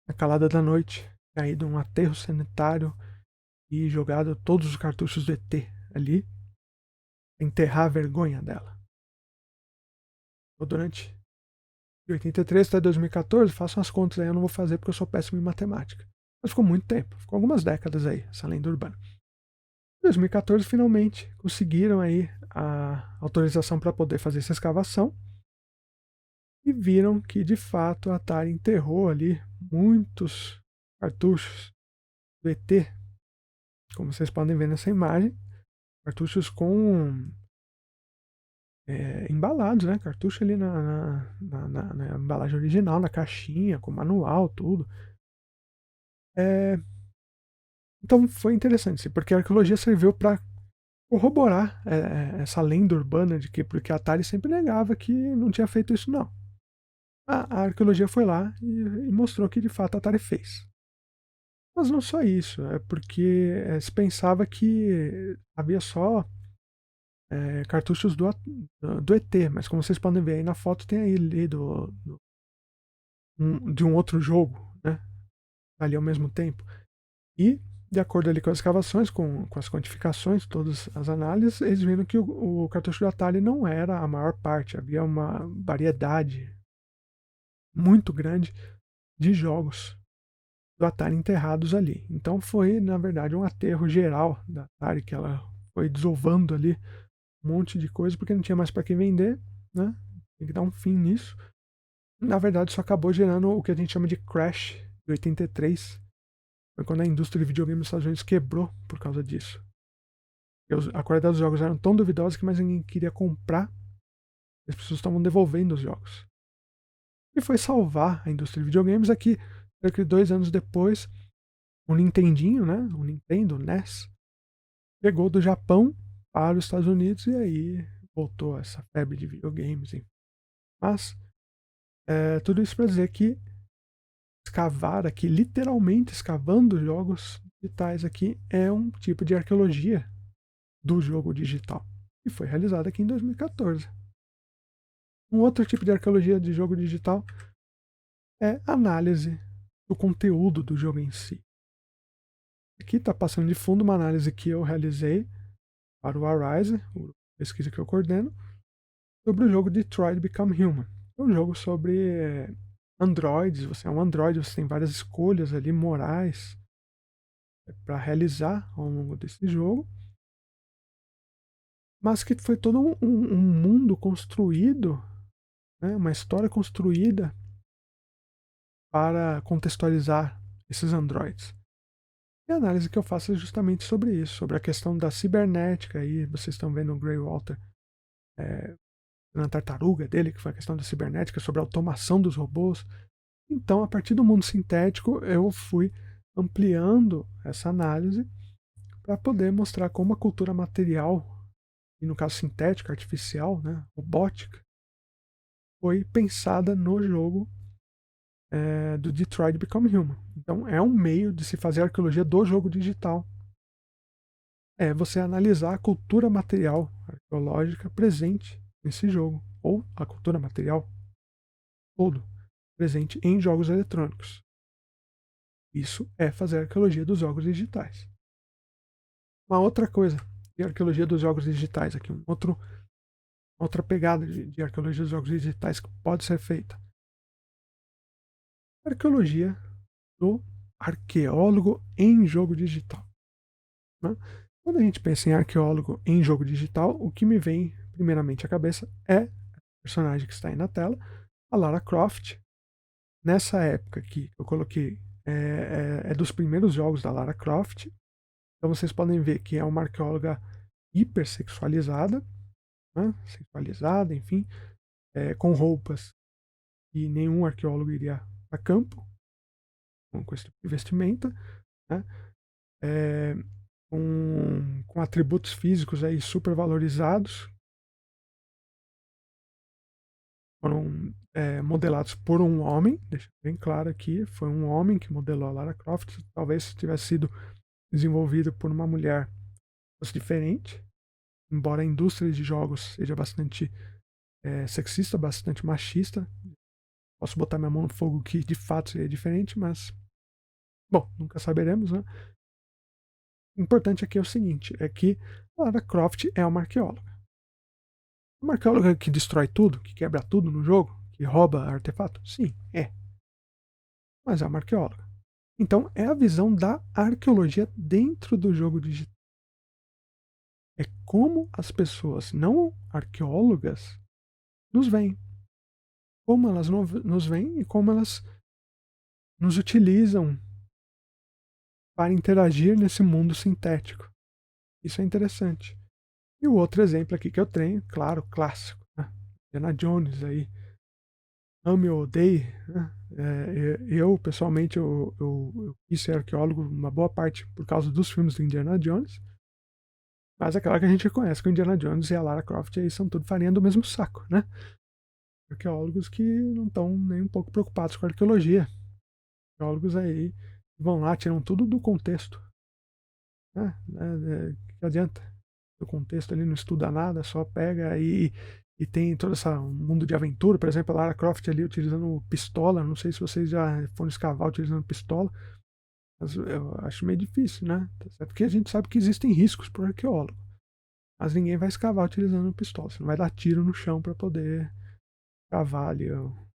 na calada da noite, caído um aterro sanitário e jogado todos os cartuchos do ET ali, enterrar a vergonha dela. Durante de 83 até 2014, façam as contas aí, eu não vou fazer porque eu sou péssimo em matemática. Mas ficou muito tempo, ficou algumas décadas aí, essa lenda urbana. Em 2014, finalmente, conseguiram aí a autorização para poder fazer essa escavação e viram que, de fato, a Atari enterrou ali muitos cartuchos do ET, como vocês podem ver nessa imagem, cartuchos com embalados, né? Cartucho ali na embalagem original, na caixinha, com manual, tudo. Então foi interessante, porque a arqueologia serviu para corroborar essa lenda urbana de que porque a Atari sempre negava que não tinha feito isso, não. A arqueologia foi lá e mostrou que de fato a Atari fez. Mas não só isso, é porque se pensava que havia só cartuchos do ET, mas como vocês podem ver aí na foto, tem aí ali de um outro jogo, né? Ali ao mesmo tempo. E, de acordo ali com as escavações, com as quantificações, todas as análises, eles viram que o cartucho do Atari não era a maior parte, havia uma variedade muito grande de jogos do Atari enterrados ali. Então foi, na verdade, um aterro geral da Atari, que ela foi desovando ali um monte de coisa, porque não tinha mais para quem vender, né? Tem que dar um fim nisso. Na verdade, isso acabou gerando o que a gente chama de crash de 83. Foi quando a indústria de videogame nos Estados Unidos quebrou por causa disso. A qualidade dos jogos eram tão duvidosas que mais ninguém queria comprar. As pessoas estavam devolvendo os jogos. E foi salvar a indústria de videogames aqui, cerca de 2 anos depois, o Nintendinho, né? O Nintendo, NES, chegou do Japão para os Estados Unidos e aí voltou essa febre de videogames. Hein? Mas, tudo isso para dizer que escavar aqui, literalmente escavando jogos digitais aqui, é um tipo de arqueologia do jogo digital. E foi realizada aqui em 2014. Um outro tipo de arqueologia de jogo digital é análise do conteúdo do jogo em si. Aqui está passando de fundo uma análise que eu realizei para o Arise, a pesquisa que eu coordeno, sobre o jogo Detroit Become Human. É um jogo sobre androides, você é um androide, você tem várias escolhas ali morais para realizar ao longo desse jogo. mas que foi todo um mundo construído, né, uma história construída para contextualizar esses androides. E a análise que eu faço é justamente sobre isso, sobre a questão da cibernética. Aí vocês estão vendo o Grey Walter na tartaruga dele, que foi a questão da cibernética, sobre a automação dos robôs. Então, a partir do mundo sintético, eu fui ampliando essa análise para poder mostrar como a cultura material, e no caso sintética, artificial, né, robótica, foi pensada no jogo do Detroit Become Human. Então, é um meio de se fazer arqueologia do jogo digital. É você analisar a cultura material arqueológica presente nesse jogo, ou a cultura material todo presente em jogos eletrônicos. Isso é fazer arqueologia dos jogos digitais. Uma outra coisa de arqueologia dos jogos digitais aqui, outra pegada de arqueologia dos jogos digitais que pode ser feita. Arqueologia do arqueólogo em jogo digital. Né? Quando a gente pensa em arqueólogo em jogo digital, o que me vem primeiramente à cabeça é a personagem que está aí na tela, a Lara Croft. Nessa época que eu coloquei, é dos primeiros jogos da Lara Croft. Então vocês podem ver que é uma arqueóloga hipersexualizada, né? Sexualizada, enfim, com roupas que nenhum arqueólogo iria a campo, com esse tipo de vestimenta, né? Com atributos físicos aí super valorizados, foram modelados por um homem, deixa bem claro aqui, foi um homem que modelou a Lara Croft. Talvez se tivesse sido desenvolvido por uma mulher fosse diferente, embora a indústria de jogos seja bastante sexista, bastante machista. Posso botar minha mão no fogo que de fato seria diferente, mas bom, nunca saberemos, né? O importante aqui é o seguinte, é que Lara Croft é uma arqueóloga. Uma arqueóloga que destrói tudo, que quebra tudo no jogo, que rouba artefato? Sim, é. Mas é uma arqueóloga. Então, é a visão da arqueologia dentro do jogo digital. É como as pessoas não arqueólogas nos veem. Como elas nos veem e como elas nos utilizam para interagir nesse mundo sintético. Isso é interessante. E o outro exemplo aqui que eu tenho, claro, clássico, né? Indiana Jones aí, ame ou odeie, né? Eu, pessoalmente, eu quis ser arqueólogo uma boa parte por causa dos filmes do Indiana Jones, mas é claro que a gente reconhece que o Indiana Jones e a Lara Croft aí são tudo farinha do mesmo saco, né? Arqueólogos que não estão nem um pouco preocupados com a arqueologia. Arqueólogos aí vão lá, tiram tudo do contexto. Né? Que adianta? Do contexto ali não estuda nada, só pega e tem todo esse mundo de aventura. Por exemplo, a Lara Croft ali utilizando pistola. Não sei se vocês já foram escavar utilizando pistola, mas eu acho meio difícil, né? Tá certo? Porque a gente sabe que existem riscos para o arqueólogo, mas ninguém vai escavar utilizando pistola. Você não vai dar tiro no chão para poder cavar ali o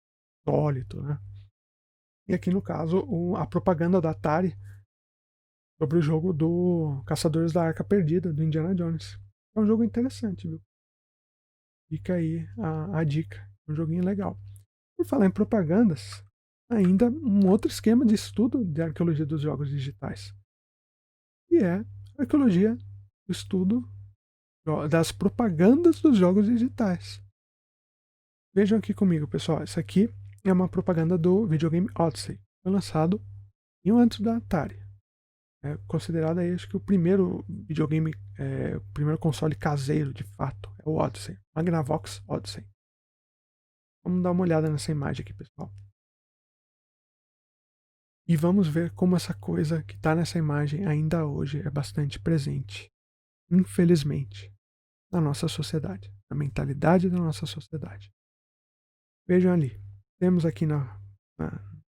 sólito, né? E aqui no caso, a propaganda da Atari sobre o jogo do Caçadores da Arca Perdida, do Indiana Jones. É um jogo interessante, viu? Fica aí a dica. Um joguinho legal. Por falar em propagandas, ainda um outro esquema de estudo de arqueologia dos jogos digitais. E é a arqueologia do estudo das propagandas dos jogos digitais. Vejam aqui comigo, pessoal. Essa aqui é uma propaganda do videogame Odyssey. Foi lançado em um antes da Atari. É considerado aí, acho que o primeiro videogame, o primeiro console caseiro, de fato, é o Odyssey. Magnavox Odyssey. Vamos dar uma olhada nessa imagem aqui, pessoal. E vamos ver como essa coisa que está nessa imagem ainda hoje é bastante presente, infelizmente, na nossa sociedade, na mentalidade da nossa sociedade. Vejam ali, temos aqui no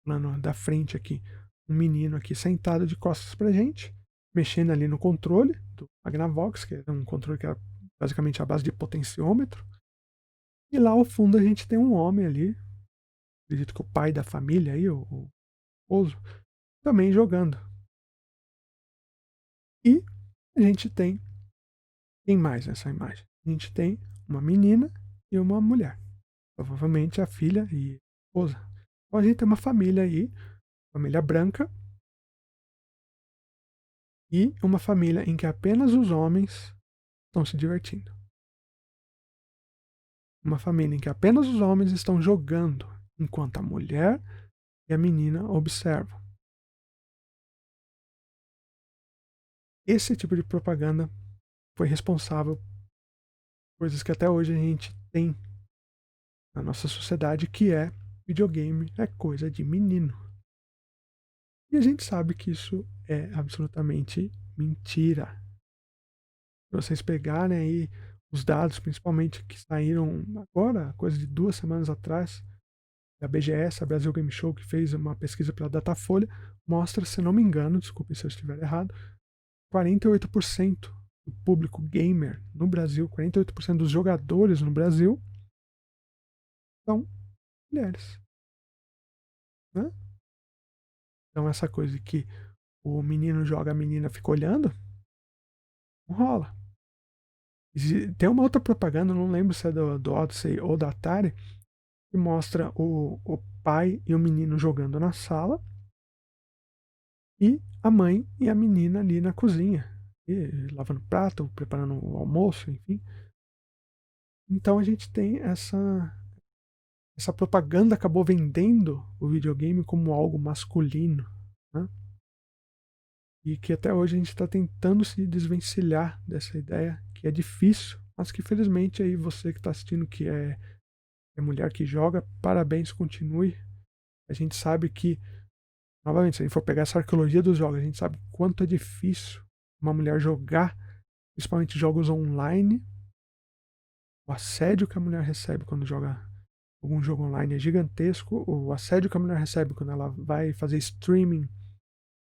plano da frente aqui, um menino aqui sentado de costas pra gente, mexendo ali no controle do Magnavox, que é um controle que era basicamente a base de potenciômetro. E lá ao fundo a gente tem um homem ali, acredito que o pai da família aí, o esposo, também jogando. E a gente tem quem mais nessa imagem? a gente tem uma menina e uma mulher. Provavelmente a filha e a esposa. Então a gente tem uma família aí, família branca, e uma família em que apenas os homens estão se divertindo. Uma família em que apenas os homens estão jogando, enquanto a mulher e a menina observam. Esse tipo de propaganda foi responsável por coisas que até hoje a gente tem na nossa sociedade, que é videogame é coisa de menino. E a gente sabe que isso é absolutamente mentira. Se vocês pegarem aí os dados, principalmente que saíram agora, coisa de 2 semanas atrás, da BGS, a Brasil Game Show, que fez uma pesquisa pela Datafolha, mostra, se não me engano, desculpe se eu estiver errado, 48% do público gamer no Brasil, 48% dos jogadores no Brasil são mulheres. Né? Então essa coisa de que o menino joga, a menina fica olhando, não rola. Tem uma outra propaganda, não lembro se é do Odyssey ou da Atari, que mostra o pai e o menino jogando na sala e a mãe e a menina ali na cozinha, lavando prato, preparando o almoço, enfim. Então a gente tem essa propaganda acabou vendendo o videogame como algo masculino, né? E que até hoje a gente está tentando se desvencilhar dessa ideia, que é difícil, mas que felizmente aí você que está assistindo, que é mulher que joga, parabéns, continue. A gente sabe que, novamente, se a gente for pegar essa arqueologia dos jogos, a gente sabe quanto é difícil uma mulher jogar, principalmente jogos online. O assédio que a mulher recebe quando joga algum jogo online é gigantesco. O assédio que a mulher recebe quando ela vai fazer streaming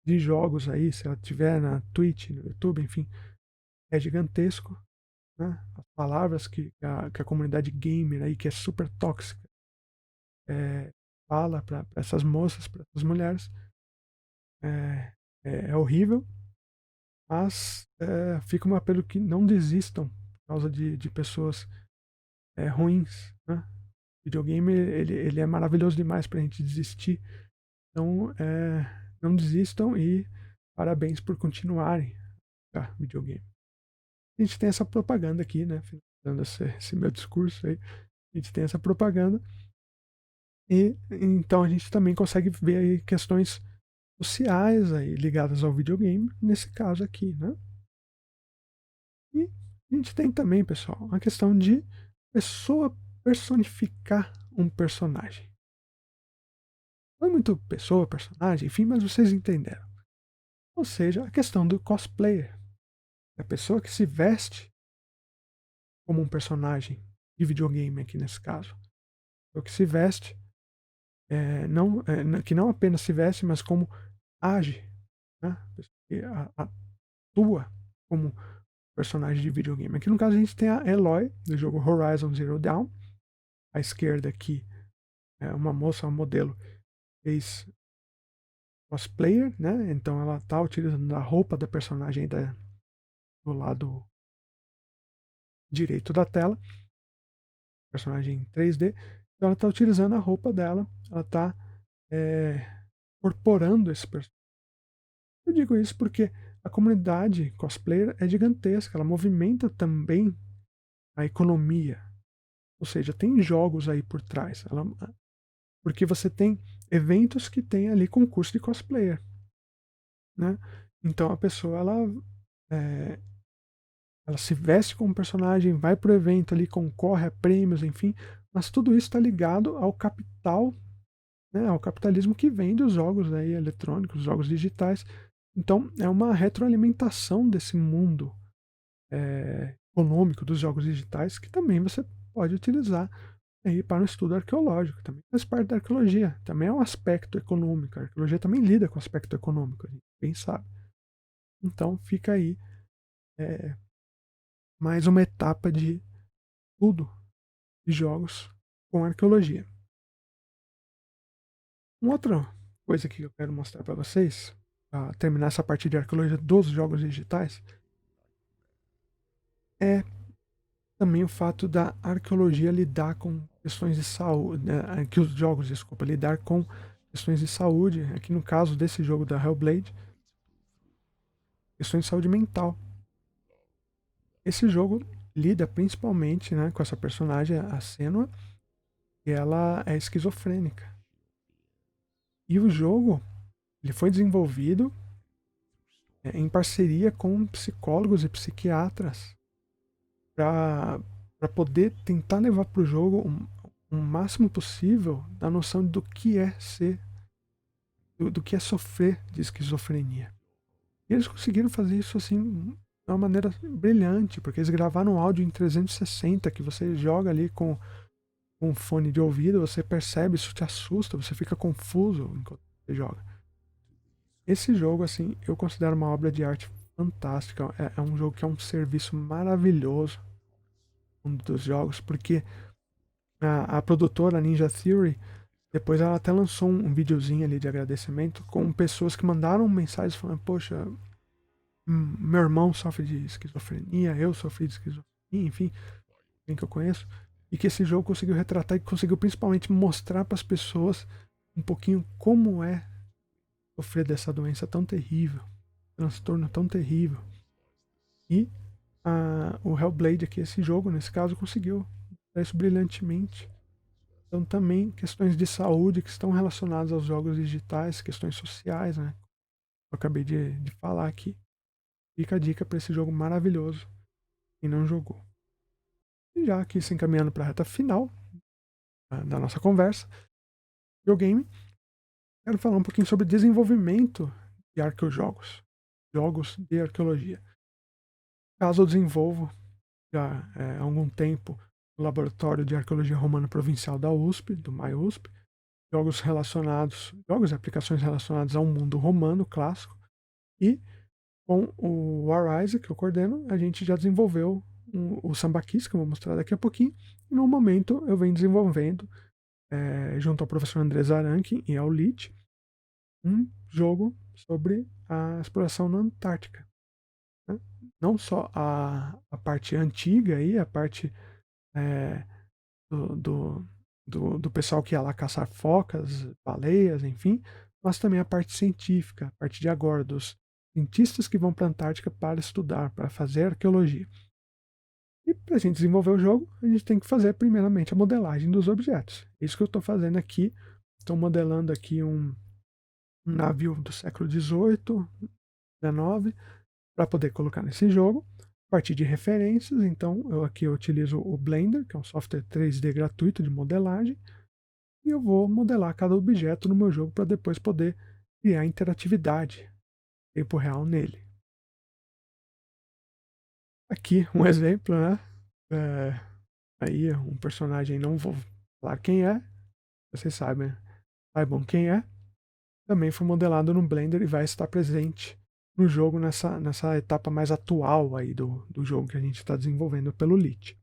de jogos aí, se ela tiver na Twitch, no YouTube, enfim, é gigantesco. Né? As palavras que a comunidade gamer aí, que é super tóxica, fala para essas moças, para essas mulheres, é horrível, mas fica um apelo que não desistam por causa de pessoas ruins. Né? O videogame ele é maravilhoso demais para a gente desistir, então não desistam e parabéns por continuarem a jogar videogame. A gente tem essa propaganda aqui, né? Finalizando esse meu discurso aí, a gente tem essa propaganda. E então a gente também consegue ver aí questões sociais aí ligadas ao videogame, nesse caso aqui, né? E a gente tem também, pessoal, a questão de pessoa personificar um personagem. Não é muito pessoa, personagem, enfim, mas vocês entenderam. Ou seja, a questão do cosplayer. A pessoa que se veste como um personagem de videogame aqui nesse caso. O que se veste, que não apenas se veste, mas como age, né? Que atua como personagem de videogame. Aqui no caso a gente tem a Eloy, do jogo Horizon Zero Dawn. À esquerda aqui é uma moça, uma modelo, fez cosplayer, né? Então ela tá utilizando a roupa da personagem do lado direito da tela, personagem 3D. Então ela tá utilizando a roupa dela, ela tá incorporando esse personagem. Eu digo isso porque a comunidade cosplayer é gigantesca, ela movimenta também a economia. Ou seja, tem jogos aí por trás. Porque você tem eventos que tem ali concurso de cosplayer. Né? Então a pessoa ela se veste como personagem, vai pro evento ali, concorre a prêmios, enfim, mas tudo isso está ligado ao capital, né, ao capitalismo que vende os jogos aí, eletrônicos, os jogos digitais. Então é uma retroalimentação desse mundo econômico dos jogos digitais que também você pode utilizar aí para o estudo arqueológico. Também faz parte da arqueologia, também é um aspecto econômico. A arqueologia também lida com o aspecto econômico, a gente bem sabe. Então fica aí mais uma etapa de tudo de jogos com arqueologia. Uma outra coisa que eu quero mostrar para vocês, para terminar essa parte de arqueologia dos jogos digitais, é também o fato da arqueologia lidar com questões de saúde, né, que os jogos, desculpa, lidar com questões de saúde, aqui no caso desse jogo da Hellblade, questões de saúde mental. Esse jogo lida principalmente, né, com essa personagem, a Senua, e ela é esquizofrênica. E o jogo ele foi desenvolvido em parceria com psicólogos e psiquiatras para poder tentar levar para o jogo o máximo possível da noção do que é ser, do que é sofrer de esquizofrenia. E eles conseguiram fazer isso assim de uma maneira brilhante, porque eles gravaram um áudio em 360 que você joga ali com um fone de ouvido, você percebe, isso te assusta, você fica confuso enquanto você joga. Esse jogo, assim, eu considero uma obra de arte fantástica. É um jogo que é um serviço maravilhoso, um dos jogos, porque a produtora Ninja Theory, depois ela até lançou um videozinho ali de agradecimento com pessoas que mandaram mensagens falando, poxa, meu irmão sofre de esquizofrenia, eu sofri de esquizofrenia, enfim, quem que eu conheço, e que esse jogo conseguiu retratar e conseguiu principalmente mostrar para as pessoas um pouquinho como é sofrer dessa doença tão terrível, transtorno tão terrível. E o Hellblade aqui, esse jogo, nesse caso, conseguiu fazer isso brilhantemente. Então também questões de saúde que estão relacionadas aos jogos digitais, questões sociais, né? Eu acabei de falar aqui. Fica a dica para esse jogo maravilhoso. Quem não jogou. E já aqui se encaminhando para a reta final da nossa conversa, videogame, quero falar um pouquinho sobre desenvolvimento de arqueojogos. Jogos de arqueologia. Caso eu desenvolvo já há algum tempo no Laboratório de Arqueologia Romana Provincial da USP, do MyUSP, jogos e aplicações relacionados ao mundo romano clássico, e com o Arise, que eu coordeno, a gente já desenvolveu o Sambaquis, que eu vou mostrar daqui a pouquinho, e no momento eu venho desenvolvendo, junto ao professor André Zaranchi e ao LIT, um jogo sobre a exploração na Antártica. Né? Não só a parte antiga, aí, a parte do pessoal que ia lá caçar focas, baleias, enfim, mas também a parte científica, a parte de agora, dos cientistas que vão para a Antártica para estudar, para fazer arqueologia. E para a gente desenvolver o jogo, a gente tem que fazer primeiramente a modelagem dos objetos. É isso que eu estou fazendo aqui. Estou modelando aqui um navio do século XVIII, XIX, para poder colocar nesse jogo. A partir de referências, então eu utilizo o Blender, que é um software 3D gratuito de modelagem, e eu vou modelar cada objeto no meu jogo para depois poder criar interatividade em tempo real nele. Aqui um exemplo, né? Aí um personagem, não vou falar quem é, vocês saibam quem é, também foi modelado no Blender e vai estar presente no jogo nessa etapa mais atual aí do jogo que a gente está desenvolvendo pelo LIT.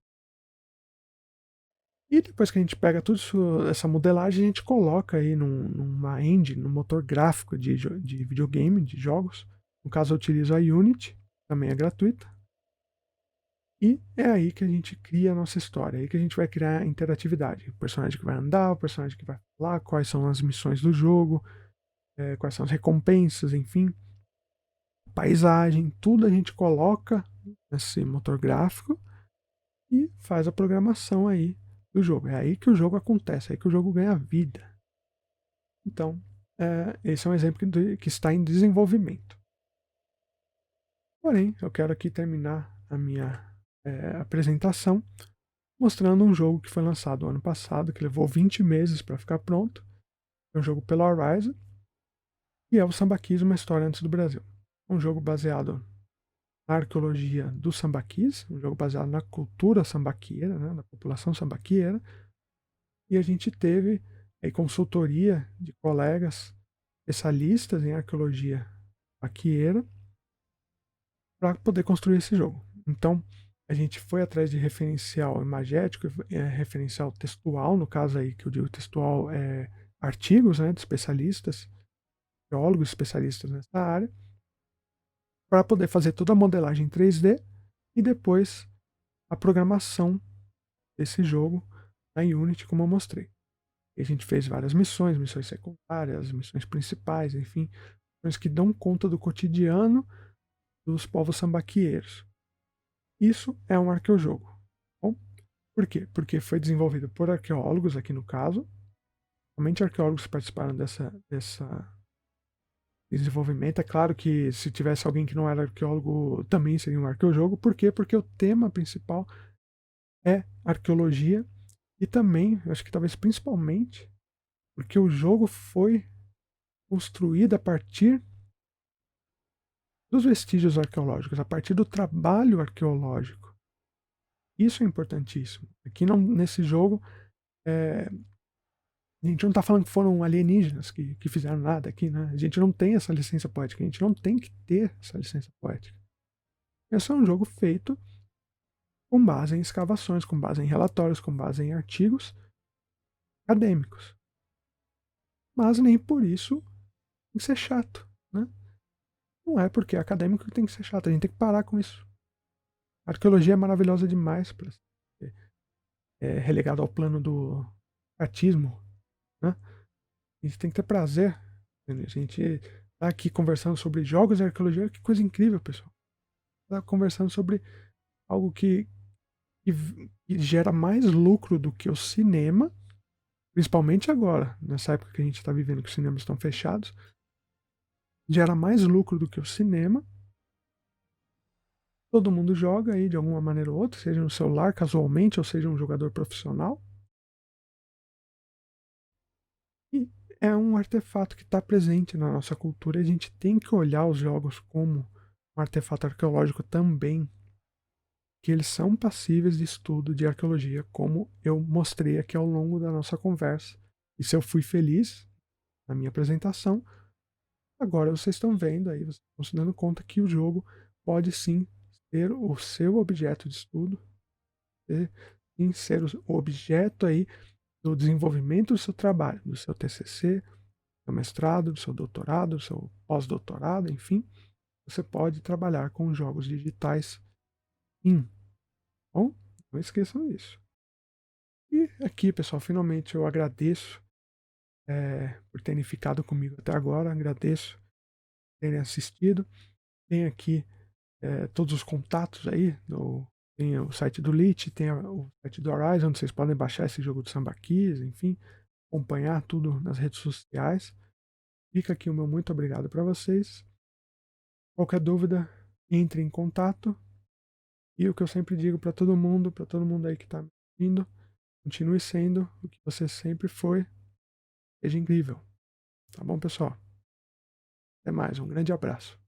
E depois que a gente pega toda essa modelagem, a gente coloca aí numa engine, num motor gráfico de videogame, de jogos. No caso, eu utilizo a Unity, também é gratuita. E é aí que a gente cria a nossa história, é aí que a gente vai criar a interatividade. O personagem que vai andar, o personagem que vai falar, quais são as missões do jogo, quais são as recompensas, enfim. Paisagem, tudo a gente coloca nesse motor gráfico e faz a programação aí do jogo. É aí que o jogo acontece, é aí que o jogo ganha vida. Então, esse é um exemplo que está em desenvolvimento. Porém, eu quero aqui terminar a minha apresentação mostrando um jogo que foi lançado ano passado, que levou 20 meses para ficar pronto. É um jogo pela Horizon, e é o Sambaquis, uma história antes do Brasil. Um jogo baseado na arqueologia do sambaquis, um jogo baseado na cultura sambaqueira, né, na população sambaqueira, e a gente teve consultoria de colegas especialistas em arqueologia sambaqueira para poder construir esse jogo. Então, a gente foi atrás de referencial imagético, referencial textual, no caso aí que eu digo textual é artigos, né, de especialistas, geólogos especialistas nessa área, para poder fazer toda a modelagem 3D e depois a programação desse jogo na Unity, como eu mostrei. E a gente fez várias missões, missões secundárias, missões principais, enfim, missões que dão conta do cotidiano dos povos sambaqueiros. Isso é um arqueojogo. Bom, por quê? Porque foi desenvolvido por arqueólogos, aqui no caso. Somente arqueólogos participaram dessa desenvolvimento. É claro que se tivesse alguém que não era arqueólogo, também seria um arqueojogo. Por quê? Porque o tema principal é arqueologia e também, eu acho que talvez principalmente, porque o jogo foi construído a partir dos vestígios arqueológicos, a partir do trabalho arqueológico. Isso é importantíssimo. Aqui não, nesse jogo, a gente não está falando que foram alienígenas que fizeram nada aqui, né? A gente não tem essa licença poética, a gente não tem que ter essa licença poética. Esse é um jogo feito com base em escavações, com base em relatórios, com base em artigos acadêmicos. Mas nem por isso tem que ser chato, né? Não é porque é acadêmico que tem que ser chato, a gente tem que parar com isso. A arqueologia é maravilhosa demais para ser relegado ao plano do artismo, né? A gente tem que ter prazer. Entendeu? A gente tá aqui conversando sobre jogos e arqueologia, que coisa incrível, pessoal. Tá conversando sobre algo que gera mais lucro do que o cinema, principalmente agora, nessa época que a gente está vivendo, que os cinemas estão fechados, gera mais lucro do que o cinema. Todo mundo joga aí de alguma maneira ou outra, seja no celular, casualmente, ou seja um jogador profissional. E é um artefato que está presente na nossa cultura e a gente tem que olhar os jogos como um artefato arqueológico também, que eles são passíveis de estudo de arqueologia, como eu mostrei aqui ao longo da nossa conversa. E se eu fui feliz na minha apresentação, agora vocês estão vendo aí, vocês estão se dando conta que o jogo pode sim ser o seu objeto de estudo, sim ser o objeto aí do desenvolvimento do seu trabalho, do seu TCC, do seu mestrado, do seu doutorado, do seu pós-doutorado, enfim. Você pode trabalhar com jogos digitais, sim. Bom, não esqueçam disso. E aqui, pessoal, finalmente eu agradeço por terem ficado comigo até agora. Agradeço por terem assistido. Tem aqui todos os contatos aí. Tem o site do Lich, tem o site do Horizon, onde vocês podem baixar esse jogo do Samba Keys, enfim, acompanhar tudo nas redes sociais. Fica aqui o meu muito obrigado para vocês. Qualquer dúvida, entre em contato. E o que eu sempre digo para todo mundo aí que está me ouvindo, continue sendo o que você sempre foi. Seja incrível. Tá bom, pessoal? Até mais. Um grande abraço.